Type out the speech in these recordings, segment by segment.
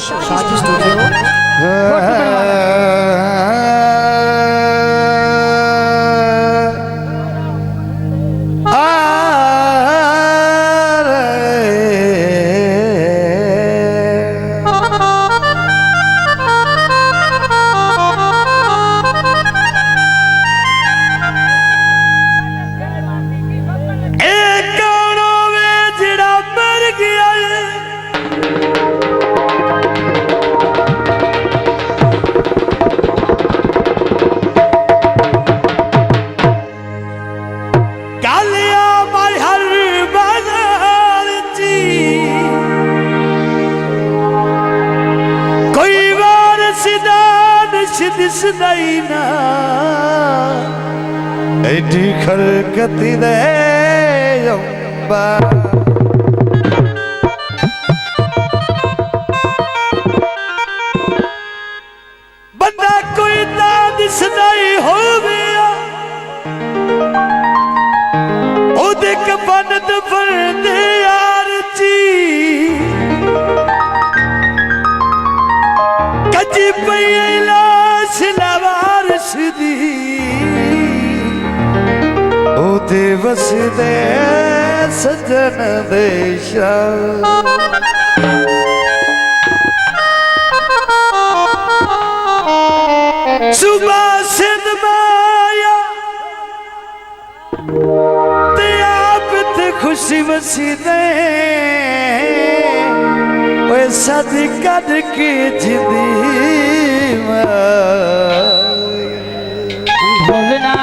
शादी स्टूडियो दिसना ऐठी खरकती दे अम्बा बंदा कोई ना दिसना ही हो गया ओदे कपनत फरदे यार जी कजी पईला लावारिस दी ओदे वसदे सजन दे सुबह सिंध माया ते आप ते खुशी वसीदे ओए सदी कद के जिंदी भूलना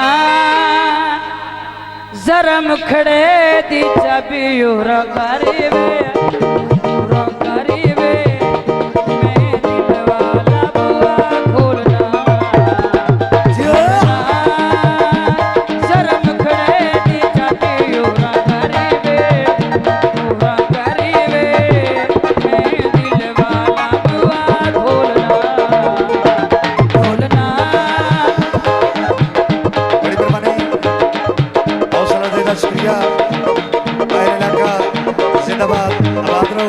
जरा मुखड़े दी चाबी उरा करीबे मैं दिल वाला बुआ खोलना जरा मुखड़े दी चाबी उरा करीबे मैं दिल वाला बुआ खोलना शुक्रिया जिंदाबाद आबाद रहो।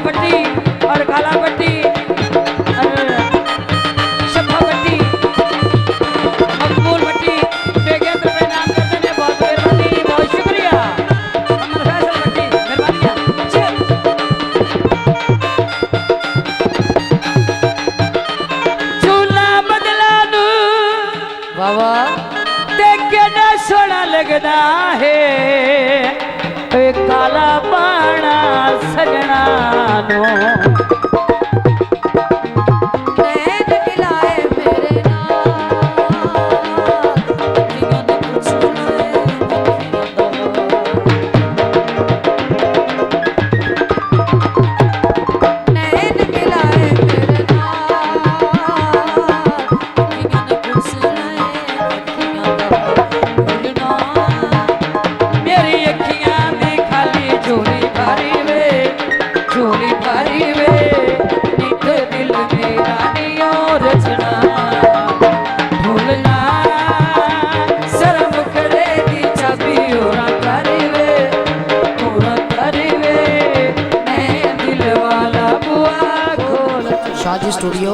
पट्टी और काला पट्टी और शफा पट्टी मकबूल पट्टी बेगेंद्र में नाम करते हैं। बहुत मेहरबानी, बहुत शुक्रिया। अमर फैसल पट्टी मेहरबानी। चल झूला बदला नू वाह देख के ना सोना लगदा है ए काला पाना सजना नो नैन मिलाए मेरे नाल अखियां ने कुछ सुनाए नैन मिलाए मेरे नाल अखियां ने कुछ सुनाए भूलना मेरी अखियां दी खाली झोली भरी वे झोली भरी वे नित दिल मेरा नियो रचना भूलना शर्म करे दी चाबी ओरा करी वे मैं दिल वाला बुआ खोल शादी स्टूडियो